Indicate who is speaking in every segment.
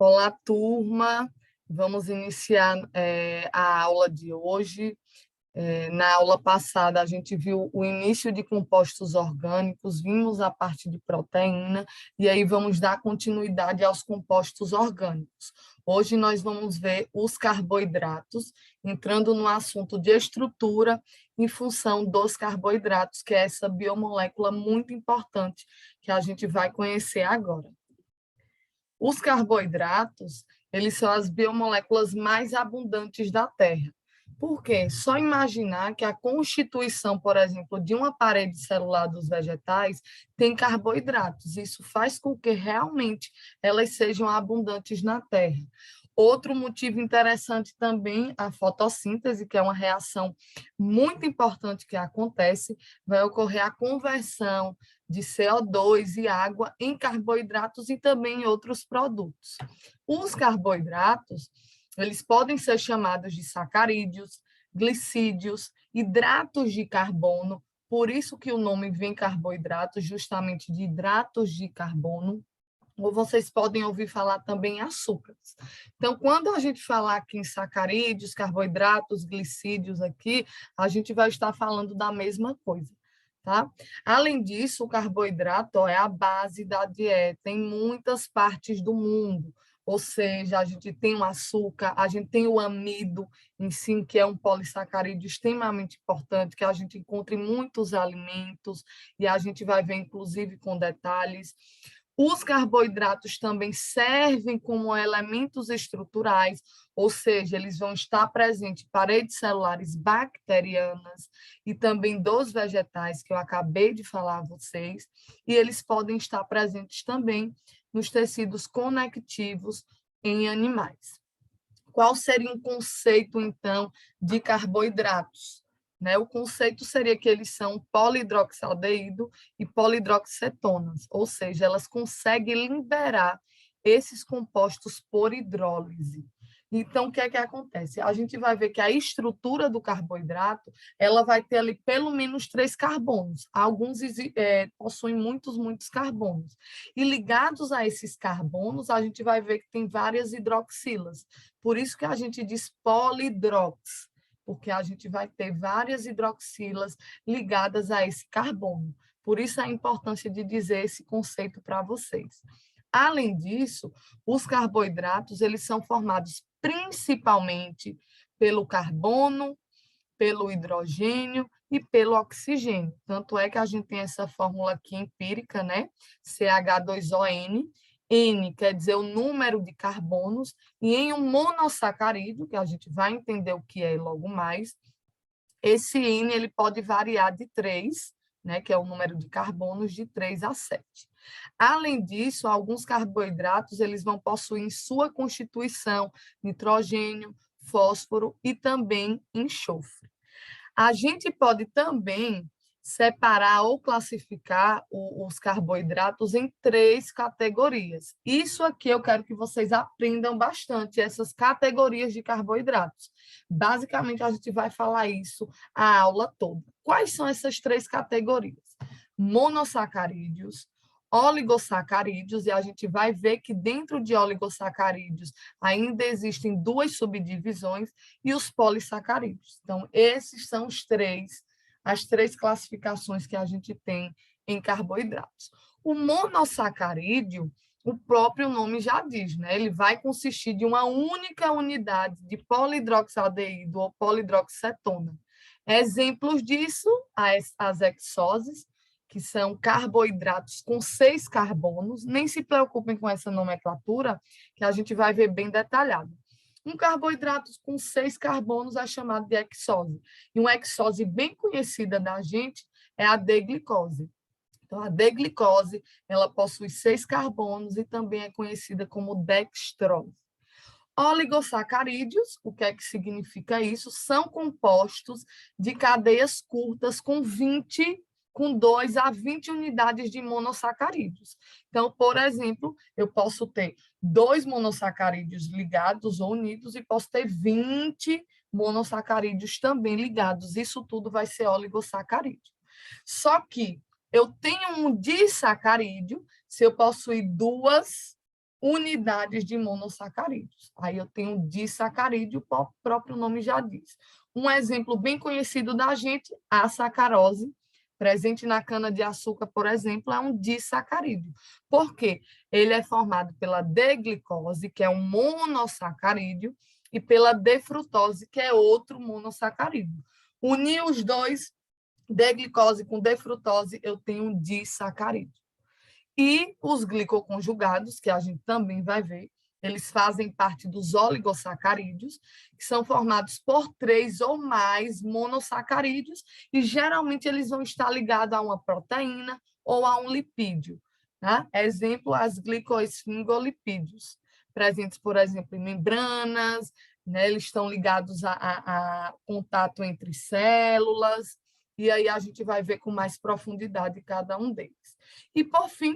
Speaker 1: Olá, turma. Vamos iniciar a aula de hoje. Na aula passada, a gente viu o início de compostos orgânicos, vimos a parte de proteína, e aí vamos dar continuidade aos compostos orgânicos. Hoje nós vamos ver os carboidratos, entrando no assunto de estrutura em função dos carboidratos, que é essa biomolécula muito importante que a gente vai conhecer agora. Os carboidratos, eles são as biomoléculas mais abundantes da Terra. Por quê? Só imaginar que a constituição, por exemplo, de uma parede celular dos vegetais tem carboidratos. Isso faz com que realmente elas sejam abundantes na Terra. Outro motivo interessante também, a fotossíntese, que é uma reação muito importante que acontece, vai ocorrer a conversão de CO2 e água em carboidratos e também em outros produtos. Os carboidratos, eles podem ser chamados de sacarídeos, glicídios, hidratos de carbono, por isso que o nome vem carboidratos, justamente de hidratos de carbono, ou vocês podem ouvir falar também em açúcares. Então, quando a gente falar aqui em sacarídeos, carboidratos, glicídios aqui, a gente vai estar falando da mesma coisa. Tá? Além disso, o carboidrato é a base da dieta em muitas partes do mundo. Ou seja, a gente tem o açúcar, a gente tem o amido em si, que é um polissacarídeo extremamente importante, que a gente encontra em muitos alimentos, e a gente vai ver, inclusive, com detalhes. Os carboidratos também servem como elementos estruturais, ou seja, eles vão estar presentes em paredes celulares bacterianas e também dos vegetais, que eu acabei de falar a vocês, e eles podem estar presentes também nos tecidos conectivos em animais. Qual seria um conceito, então, de carboidratos? O conceito seria que eles são polihidroxialdeído e polihidroxicetonas, ou seja, elas conseguem liberar esses compostos por hidrólise. Então, o que é que acontece? A gente vai ver que a estrutura do carboidrato, ela vai ter ali pelo menos 3 carbonos. Alguns possuem muitos carbonos. E ligados a esses carbonos, a gente vai ver que tem várias hidroxilas. Por isso que a gente diz polidrox, porque a gente vai ter várias hidroxilas ligadas a esse carbono. Por isso a importância de dizer esse conceito para vocês. Além disso, os carboidratos, eles são formados principalmente pelo carbono, pelo hidrogênio e pelo oxigênio. Tanto é que a gente tem essa fórmula aqui empírica, né? CH2ON. N quer dizer o número de carbonos, e em um monossacarídeo, que a gente vai entender o que é logo mais, esse N ele pode variar de 3, né, que é o número de carbonos, de 3 a 7. Além disso, alguns carboidratos eles vão possuir em sua constituição nitrogênio, fósforo e também enxofre. A gente pode também separar ou classificar os carboidratos em 3 categorias. Isso aqui eu quero que vocês aprendam bastante, essas categorias de carboidratos. Basicamente, a gente vai falar isso a aula toda. Quais são essas 3 categorias? Monossacarídeos, oligosacarídeos, e a gente vai ver que dentro de oligosacarídeos ainda existem 2 subdivisões, e os polissacarídeos. Então, esses são as 3 classificações que a gente tem em carboidratos. O monossacarídeo, o próprio nome já diz, né? Ele vai consistir de uma única unidade de polihidroxialdeído ou polihidroxicetona. Exemplos disso, as hexoses, que são carboidratos com 6 carbonos. Nem se preocupem com essa nomenclatura, que a gente vai ver bem detalhado. Um carboidrato com 6 carbonos é chamado de hexose. E uma hexose bem conhecida da gente é a D-glicose. Então, a D-glicose, ela possui 6 carbonos e também é conhecida como dextrose. Oligosacarídeos, o que é que significa isso? São compostos de cadeias curtas com 2 a 20 unidades de monossacarídeos. Então, por exemplo, eu posso ter 2 monossacarídeos ligados ou unidos e posso ter 20 monossacarídeos também ligados. Isso tudo vai ser oligosacarídeo. Só que eu tenho um disacarídeo se eu possuir 2 unidades de monossacarídeos. Aí eu tenho disacarídeo, o próprio nome já diz. Um exemplo bem conhecido da gente, a sacarose, presente na cana-de-açúcar, por exemplo, é um disacarídeo. Por quê? Ele é formado pela D-glicose, que é um monossacarídeo, e pela D-frutose, que é outro monossacarídeo. Unir os dois, D-glicose com D-frutose, eu tenho um disacarídeo. E os glicoconjugados, que a gente também vai ver, eles fazem parte dos oligossacarídeos, que são formados por 3 ou mais monossacarídeos, e geralmente eles vão estar ligados a uma proteína ou a um lipídio. Tá? Exemplo, as glicoesfingolipídios, presentes, por exemplo, em membranas, né? Eles estão ligados a contato entre células, e aí a gente vai ver com mais profundidade cada um deles. E, por fim,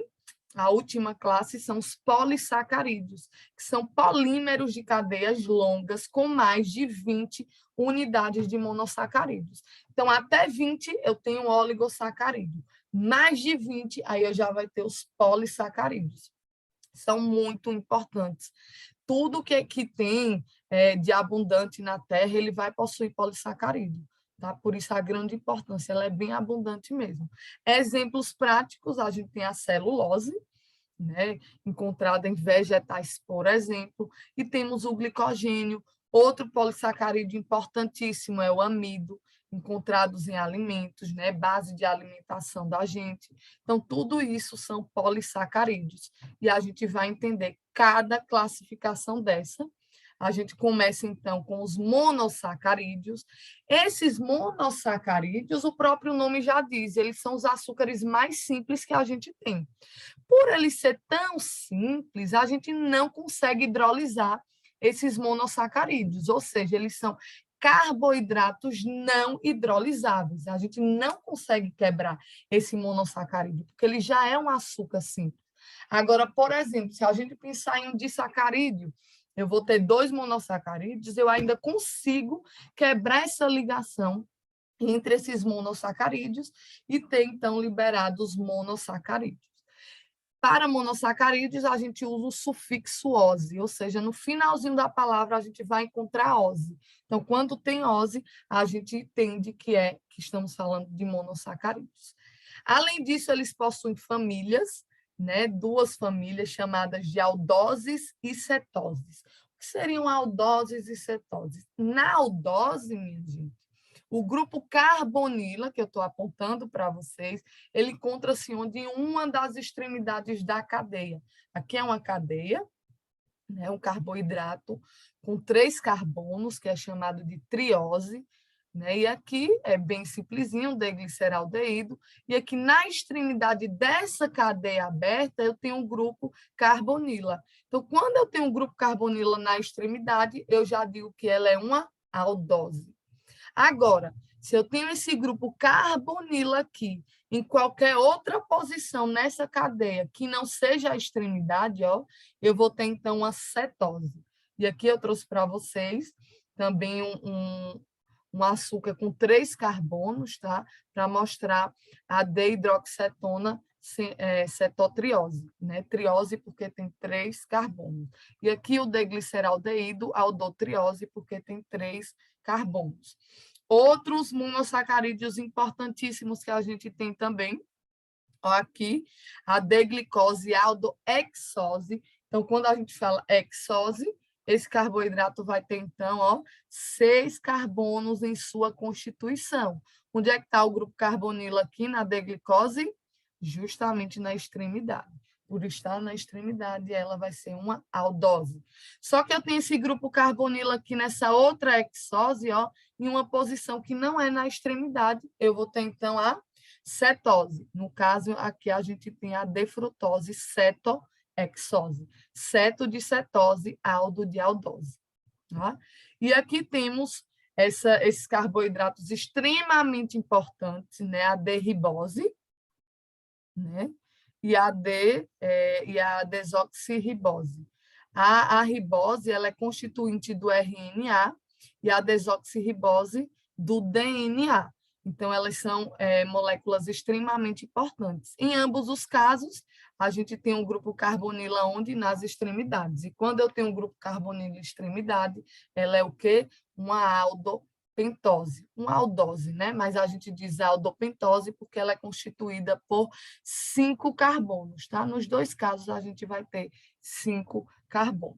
Speaker 1: a última classe são os polissacarídeos, que são polímeros de cadeias longas com mais de 20 unidades de monossacarídeos. Então, até 20 eu tenho oligossacarídeo. Mais de 20, aí eu já vai ter os polissacarídeos. São muito importantes. Tudo que tem de abundante na Terra, ele vai possuir polissacarídeo. Tá? Por isso a grande importância, ela é bem abundante mesmo. Exemplos práticos, a gente tem a celulose, né, encontrada em vegetais, por exemplo, e temos o glicogênio. Outro polissacarídeo importantíssimo é o amido, encontrados em alimentos, né, base de alimentação da gente. Então, tudo isso são polissacarídeos. E a gente vai entender cada classificação dessa. A gente começa, então, com os monossacarídeos. Esses monossacarídeos, o próprio nome já diz, eles são os açúcares mais simples que a gente tem. Por ele ser tão simples, a gente não consegue hidrolisar esses monossacarídeos, ou seja, eles são carboidratos não hidrolisáveis. A gente não consegue quebrar esse monossacarídeo, porque ele já é um açúcar simples. Agora, por exemplo, se a gente pensar em um disacarídeo, eu vou ter 2 monossacarídeos, eu ainda consigo quebrar essa ligação entre esses monossacarídeos e ter, então, liberados os monossacarídeos. Para monossacarídeos, a gente usa o sufixo -ose, ou seja, no finalzinho da palavra a gente vai encontrar -ose. Então, quando tem -ose, a gente entende que estamos falando de monossacarídeos. Além disso, eles possuem famílias, né, 2 famílias chamadas de aldoses e cetoses. O que seriam aldoses e cetoses? Na aldose, minha gente, o grupo carbonila, que eu estou apontando para vocês, ele encontra-se onde em uma das extremidades da cadeia. Aqui é uma cadeia, né, um carboidrato com 3 carbonos, que é chamado de triose, né? E aqui é bem simplesinho, D-gliceraldeído, e aqui na extremidade dessa cadeia aberta eu tenho um grupo carbonila. Então, quando eu tenho um grupo carbonila na extremidade, eu já digo que ela é uma aldose. Agora, se eu tenho esse grupo carbonila aqui, em qualquer outra posição nessa cadeia que não seja a extremidade, ó, eu vou ter, então, uma cetose. E aqui eu trouxe para vocês também um açúcar com 3 carbonos, tá? Para mostrar a D-hidroxicetona cetotriose, né? Triose porque tem 3 carbonos. E aqui o D-gliceraldeído, aldotriose, porque tem 3 carbonos. Outros monossacarídeos importantíssimos que a gente tem também, ó, aqui, a D-glicose aldohexose. Então, quando a gente fala hexose, esse carboidrato vai ter, então, ó, 6 carbonos em sua constituição. Onde é que está o grupo carbonilo aqui na D-glicose? Justamente na extremidade. Por estar na extremidade, ela vai ser uma aldose. Só que eu tenho esse grupo carbonilo aqui nessa outra hexose, ó, em uma posição que não é na extremidade. Eu vou ter, então, a cetose. No caso, aqui a gente tem a defrutose cetohexose. Ceto de cetose, aldo de aldose. Tá? E aqui temos esses carboidratos extremamente importantes, né? A D-ribose, né? E a desoxirribose. A ribose ela é constituinte do RNA e a desoxirribose do DNA. Então, elas são moléculas extremamente importantes. Em ambos os casos, a gente tem um grupo carbonila onde? Nas extremidades. E quando eu tenho um grupo carbonila extremidade, ela é o quê? Uma aldopentose, uma aldose, né? Mas a gente diz aldopentose porque ela é constituída por 5 carbonos, tá? Nos dois casos, a gente vai ter 5 carbonos.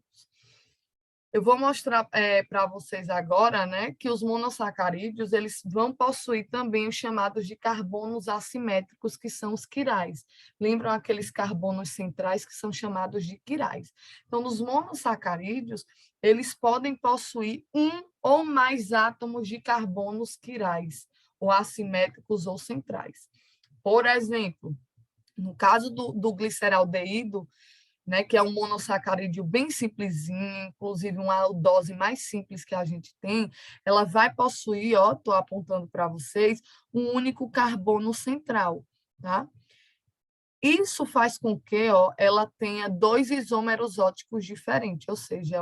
Speaker 1: Eu vou mostrar para vocês agora, né, que os monossacarídeos eles vão possuir também os chamados de carbonos assimétricos, que são os quirais. Lembram aqueles carbonos centrais que são chamados de quirais. Então, nos monossacarídeos, eles podem possuir um ou mais átomos de carbonos quirais, ou assimétricos ou centrais. Por exemplo, no caso do gliceraldeído, né, que é um monossacarídeo bem simplesinho, inclusive uma aldose mais simples que a gente tem, ela vai possuir, ó, estou apontando para vocês, um único carbono central, tá? Isso faz com que, ó, ela tenha 2 isômeros óticos diferentes, ou seja,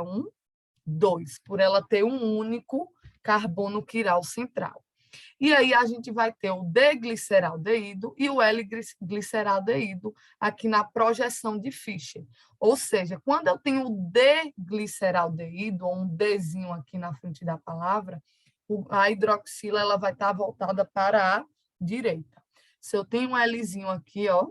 Speaker 1: 2, por ela ter um único carbono quiral central. E aí a gente vai ter o D-gliceraldeído e o L-gliceraldeído aqui na projeção de Fischer. Ou seja, quando eu tenho o D-gliceraldeído, ou um Dzinho aqui na frente da palavra, a hidroxila ela vai estar voltada para a direita. Se eu tenho um Lzinho aqui, ó,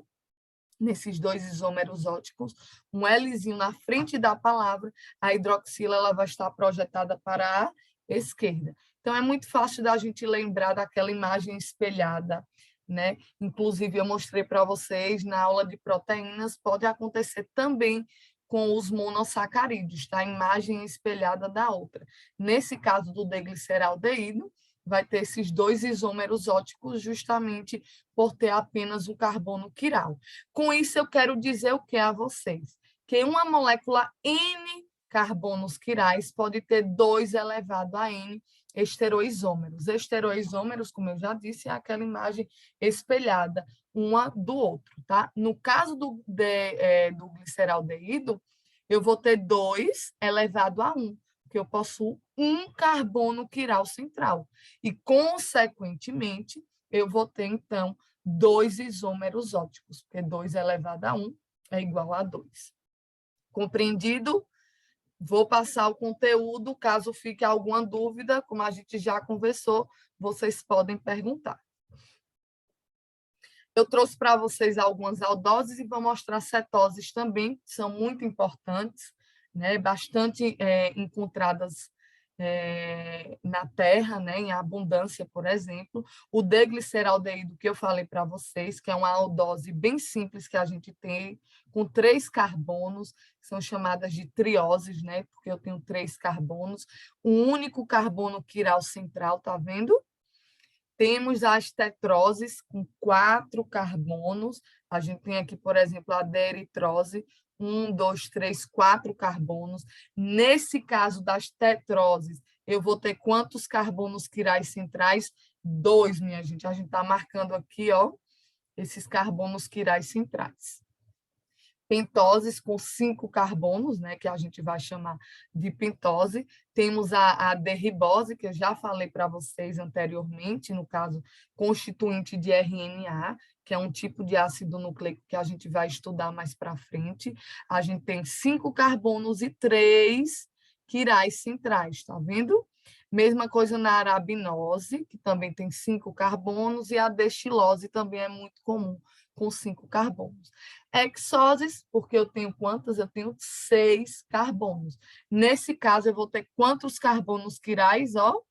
Speaker 1: nesses 2 isômeros óticos, um Lzinho na frente da palavra, a hidroxila ela vai estar projetada para a esquerda. Então, é muito fácil da gente lembrar daquela imagem espelhada, né? Inclusive, eu mostrei para vocês na aula de proteínas, pode acontecer também com os monossacarídeos, tá? A imagem espelhada da outra. Nesse caso do D-gliceraldeído, vai ter esses 2 isômeros óticos justamente por ter apenas o carbono quiral. Com isso, eu quero dizer o que a vocês? Que uma molécula N carbonos quirais pode ter 2 elevado a N esteroisômeros. Esteroisômeros, como eu já disse, é aquela imagem espelhada uma do outro, tá? No caso do gliceraldeído, eu vou ter 2 elevado a 1, porque eu possuo um carbono quiral central. E, consequentemente, eu vou ter, então, 2 isômeros óticos, porque 2 elevado a 1 é igual a 2. Compreendido? Vou passar o conteúdo, caso fique alguma dúvida, como a gente já conversou, vocês podem perguntar. Eu trouxe para vocês algumas aldoses e vou mostrar cetoses também, que são muito importantes, né? Bastante encontradas na Terra, né? Em abundância, por exemplo. O D-gliceraldeído, que eu falei para vocês, que é uma aldose bem simples que a gente tem, com 3 carbonos, que são chamadas de trioses, né? Porque eu tenho 3 carbonos, um único carbono quiral central, tá vendo? Temos as tetroses com 4 carbonos. A gente tem aqui, por exemplo, a D-eritrose, 1, 2, 3, 4 carbonos. Nesse caso das tetroses, eu vou ter quantos carbonos quirais centrais? 2, minha gente. A gente está marcando aqui, ó, esses carbonos quirais centrais. Pentoses com 5 carbonos, né, que a gente vai chamar de pentose. Temos a derribose, que eu já falei para vocês anteriormente, no caso, constituinte de RNA, que é um tipo de ácido nucleico que a gente vai estudar mais para frente. A gente tem 5 carbonos e 3 quirais centrais, tá vendo? Mesma coisa na arabinose, que também tem 5 carbonos, e a destilose também é muito comum, com 5 carbonos. Hexoses, porque eu tenho quantas? Eu tenho 6 carbonos. Nesse caso, eu vou ter quantos carbonos quirais? Ó,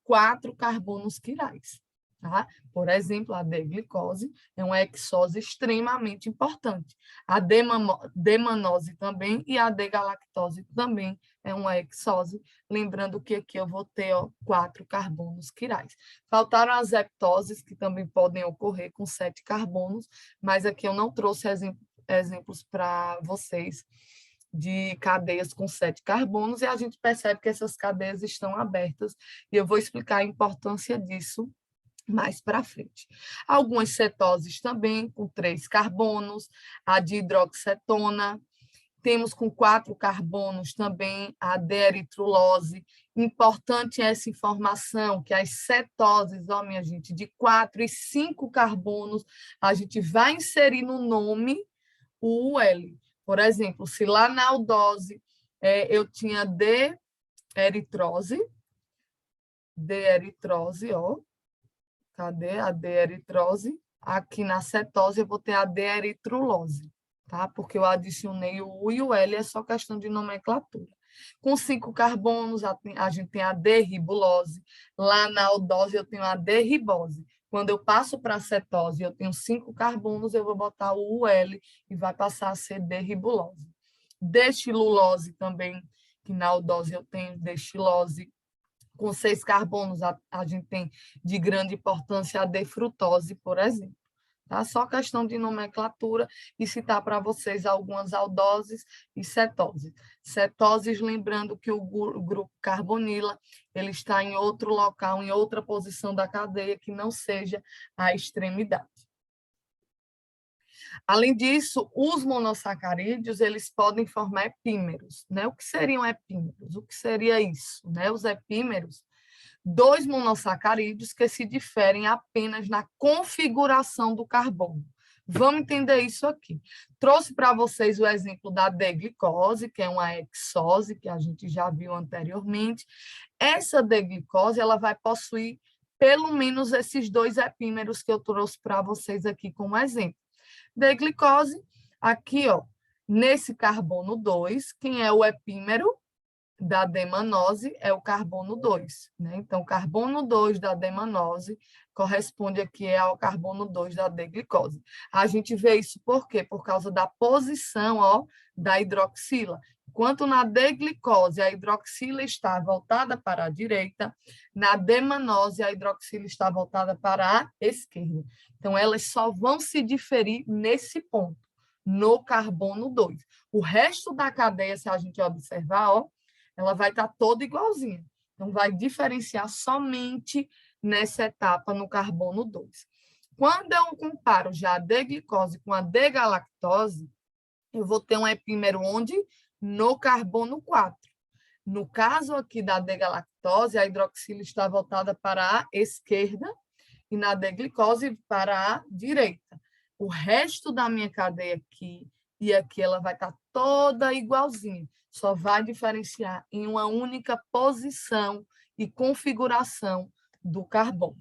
Speaker 1: 4 carbonos quirais. Tá? Por exemplo, a D-glicose é uma hexose extremamente importante. A D-manose também e a D-galactose também é uma hexose. Lembrando que aqui eu vou ter 4 carbonos quirais. Faltaram as heptoses, que também podem ocorrer com 7 carbonos, mas aqui eu não trouxe exemplos para vocês de cadeias com 7 carbonos, e a gente percebe que essas cadeias estão abertas, e eu vou explicar a importância disso mais para frente. Algumas cetoses também, com 3 carbonos, a dihidroxetona, temos com 4 carbonos também a D-eritrulose. Importante essa informação, que as cetoses, ó, minha gente, de 4 e 5 carbonos, a gente vai inserir no nome o UL. Por exemplo, se lá na aldose eu tinha D-eritrose, ó, cadê a D-eritrose? Aqui na cetose eu vou ter a D-eritrulose, tá? Porque eu adicionei o U e o L, é só questão de nomenclatura. Com 5 carbonos, a gente tem a D-ribulose. Lá na aldose eu tenho a D-ribose. Quando eu passo para a cetose, eu tenho 5 carbonos, eu vou botar o UL e vai passar a ser D-ribulose. Destilulose também, que na aldose eu tenho destilose. Com 6 carbonos, a gente tem de grande importância a defrutose, por exemplo. Tá? Só questão de nomenclatura e citar para vocês algumas aldoses e cetoses. Cetoses, lembrando que o grupo carbonila ele está em outro local, em outra posição da cadeia, que não seja a extremidade. Além disso, os monossacarídeos eles podem formar epímeros. Né? O que seriam epímeros? O que seria isso? Né? Os epímeros, 2 monossacarídeos que se diferem apenas na configuração do carbono. Vamos entender isso aqui. Trouxe para vocês o exemplo da D-glicose, que é uma hexose, que a gente já viu anteriormente. Essa D-glicose ela vai possuir pelo menos esses 2 epímeros que eu trouxe para vocês aqui como exemplo. D-glicose, aqui, ó, nesse carbono 2, quem é o epímero da D-manose é o carbono 2. Né? Então, o carbono 2 da D-manose corresponde aqui ao carbono 2 da D-glicose. A gente vê isso por quê? Por causa da posição ó, da hidroxila. Enquanto na D-glicose a hidroxila está voltada para a direita, na D-manose a hidroxila está voltada para a esquerda. Então, elas só vão se diferir nesse ponto, no carbono 2. O resto da cadeia, se a gente observar, ó, ela vai estar toda igualzinha. Então, vai diferenciar somente nessa etapa no carbono 2. Quando eu comparo já a D-glicose com a D-galactose, eu vou ter um epímero onde? No carbono 4. No caso aqui da D-galactose, a hidroxila está voltada para a esquerda e na D-glicose para a direita. O resto da minha cadeia aqui e aqui ela vai estar toda igualzinha. Só vai diferenciar em uma única posição e configuração do carbono.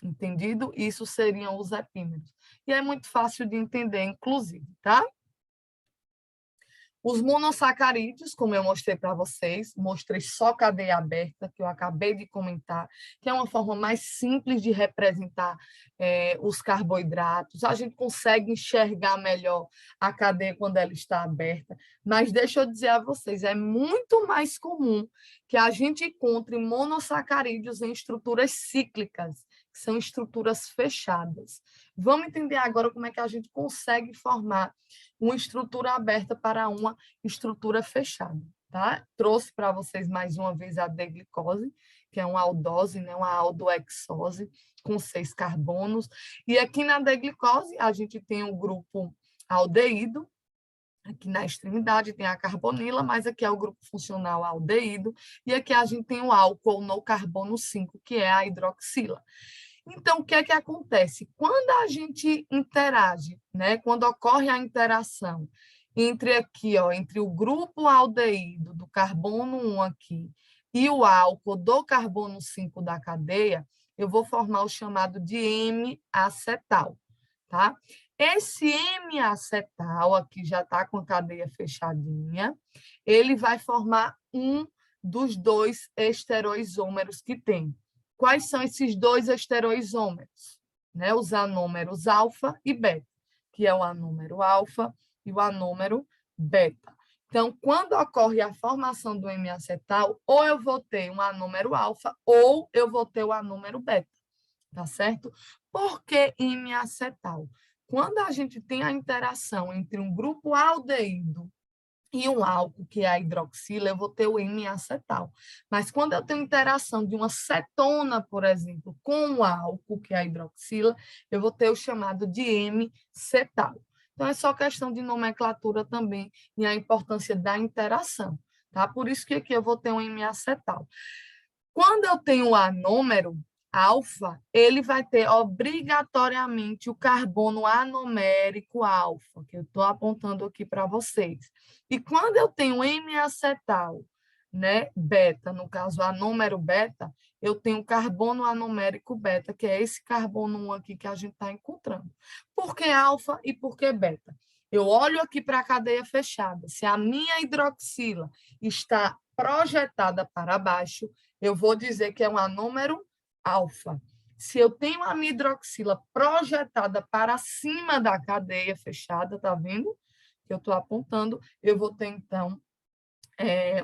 Speaker 1: Entendido? Isso seriam os epímeros. E é muito fácil de entender, inclusive, tá? Os monossacarídeos, como eu mostrei para vocês, mostrei só cadeia aberta, que eu acabei de comentar, que é uma forma mais simples de representar os carboidratos. A gente consegue enxergar melhor a cadeia quando ela está aberta, mas deixa eu dizer a vocês, é muito mais comum que a gente encontre monossacarídeos em estruturas cíclicas, que são estruturas fechadas. Vamos entender agora como é que a gente consegue formar uma estrutura aberta para uma estrutura fechada. Tá? Trouxe para vocês mais uma vez a D-glicose, que é uma aldose, né? Uma aldohexose, com 6 carbonos. E aqui na D-glicose, a gente tem o grupo aldeído, aqui na extremidade tem a carbonila, mas aqui é o grupo funcional aldeído, e aqui a gente tem o álcool no carbono 5, que é a hidroxila. Então, o que é que acontece? Quando a gente interage, né, quando ocorre a interação entre aqui, ó, entre o grupo aldeído do carbono 1 aqui e o álcool do carbono 5 da cadeia, eu vou formar o chamado de M-acetal, tá? Esse M-acetal aqui já está com a cadeia fechadinha, ele vai formar um dos 2 estereoisômeros que tem. Quais são esses 2 estereoisômeros? Né? Os anômeros alfa e beta, que é o anômero alfa e o anômero beta. Então, quando ocorre a formação do M-acetal, ou eu vou ter um anômero alfa, ou eu vou ter o anômero beta, tá certo? Por que M-acetal? Quando a gente tem a interação entre um grupo aldeído e um álcool, que é a hidroxila, eu vou ter o M-acetal. Mas quando eu tenho interação de uma cetona, por exemplo, com o álcool, que é a hidroxila, eu vou ter o chamado de M-cetal. Então, é só questão de nomenclatura também e a importância da interação. Tá? Por isso que aqui eu vou ter um M-acetal. Quando eu tenho o anômero, alfa, ele vai ter obrigatoriamente o carbono anomérico alfa, que eu estou apontando aqui para vocês. E quando eu tenho N-acetal, né, beta, no caso anômero beta, eu tenho carbono anomérico beta, que é esse carbono 1 aqui que a gente está encontrando. Por que alfa e por que beta? Eu olho aqui para a cadeia fechada. Se a minha hidroxila está projetada para baixo, eu vou dizer que é um anômero alfa. Se eu tenho a minha hidroxila projetada para cima da cadeia fechada, tá vendo? Que eu estou apontando, eu vou ter, então,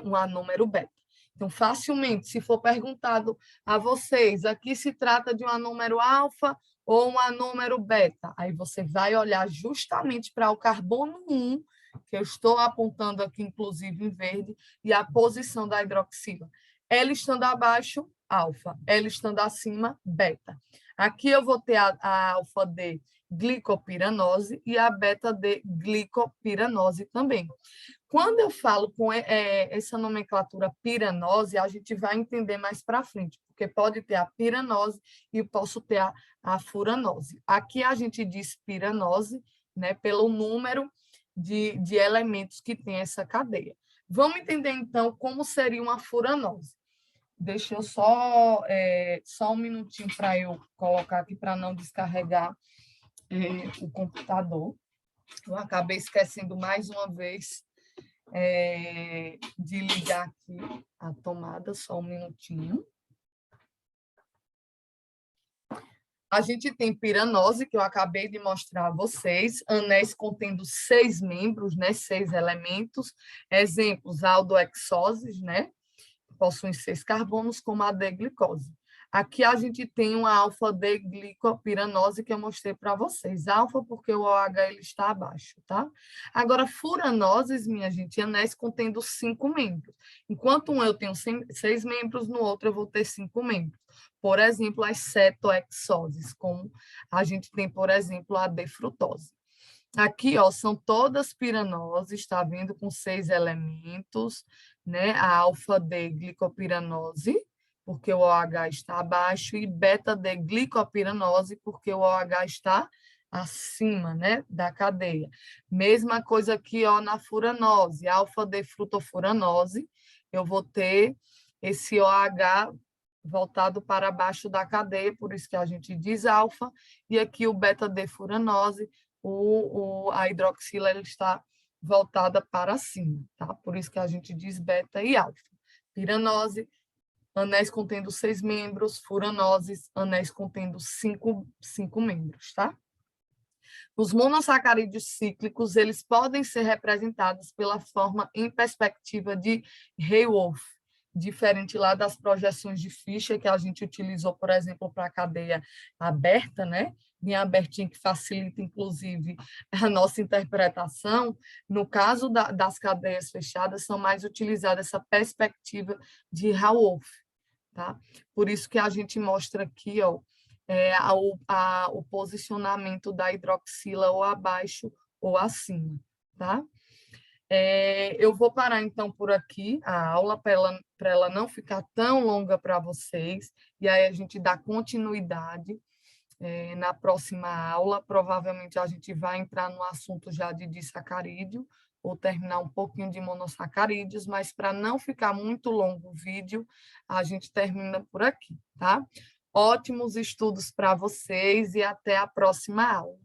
Speaker 1: um anômero beta. Então, facilmente, se for perguntado a vocês, aqui se trata de um anômero alfa ou um anômero beta, aí você vai olhar justamente para o carbono 1, que eu estou apontando aqui, inclusive, em verde, e a posição da hidroxila. Ela estando abaixo, alfa. Ela estando acima, beta. Aqui eu vou ter a alfa de glicopiranose e a beta de glicopiranose também. Quando eu falo com essa nomenclatura piranose, a gente vai entender mais para frente, porque pode ter a piranose e posso ter a furanose. Aqui a gente diz piranose, né, pelo número de elementos que tem essa cadeia. Vamos entender, então, como seria uma furanose. Deixa eu só um minutinho para eu colocar aqui, para não descarregar o computador. Eu acabei esquecendo mais uma vez de ligar aqui a tomada, só um minutinho. A gente tem piranose, que eu acabei de mostrar a vocês, anéis contendo 6 membros, né, 6 elementos, exemplos, aldoexoses, né, possuem 6 carbonos, como a D-glicose. Aqui a gente tem uma alfa-D-glicopiranose que eu mostrei para vocês. Alfa porque o OH ele está abaixo, tá? Agora, furanoses, minha gente, anéis contendo 5 membros. Enquanto um eu tenho 6 membros, no outro eu vou ter 5 membros. Por exemplo, as cetoexoses, como a gente tem, por exemplo, a D-frutose. Aqui, ó, são todas piranoses, está vendo, com 6 elementos, né? A alfa-D-glicopiranose, porque o OH está abaixo, e beta-D-glicopiranose, porque o OH está acima, né, da cadeia. Mesma coisa aqui, ó, na furanose, alfa-D-frutofuranose, eu vou ter esse OH voltado para baixo da cadeia, por isso que a gente diz alfa, e aqui o beta-D-furanose, a hidroxila ela está voltada para cima, tá? Por isso que a gente diz beta e alfa. Piranose, anéis contendo 6 membros, furanoses, anéis contendo 5 membros, tá? Os monossacarídeos cíclicos, eles podem ser representados pela forma em perspectiva de Haywolf, diferente lá das projeções de Fischer, que a gente utilizou, por exemplo, para a cadeia aberta, né? Bem abertinha, que facilita, inclusive, a nossa interpretação. No caso das cadeias fechadas, são mais utilizadas essa perspectiva de Haywolf, tá? Por isso que a gente mostra aqui, ó, o posicionamento da hidroxila ou abaixo ou acima, tá? Eu vou parar, então, por aqui a aula, para ela não ficar tão longa para vocês, e aí a gente dá continuidade na próxima aula. Provavelmente a gente vai entrar no assunto já de disacarídeo, ou terminar um pouquinho de monossacarídeos, mas para não ficar muito longo o vídeo, a gente termina por aqui, tá? Ótimos estudos para vocês e até a próxima aula.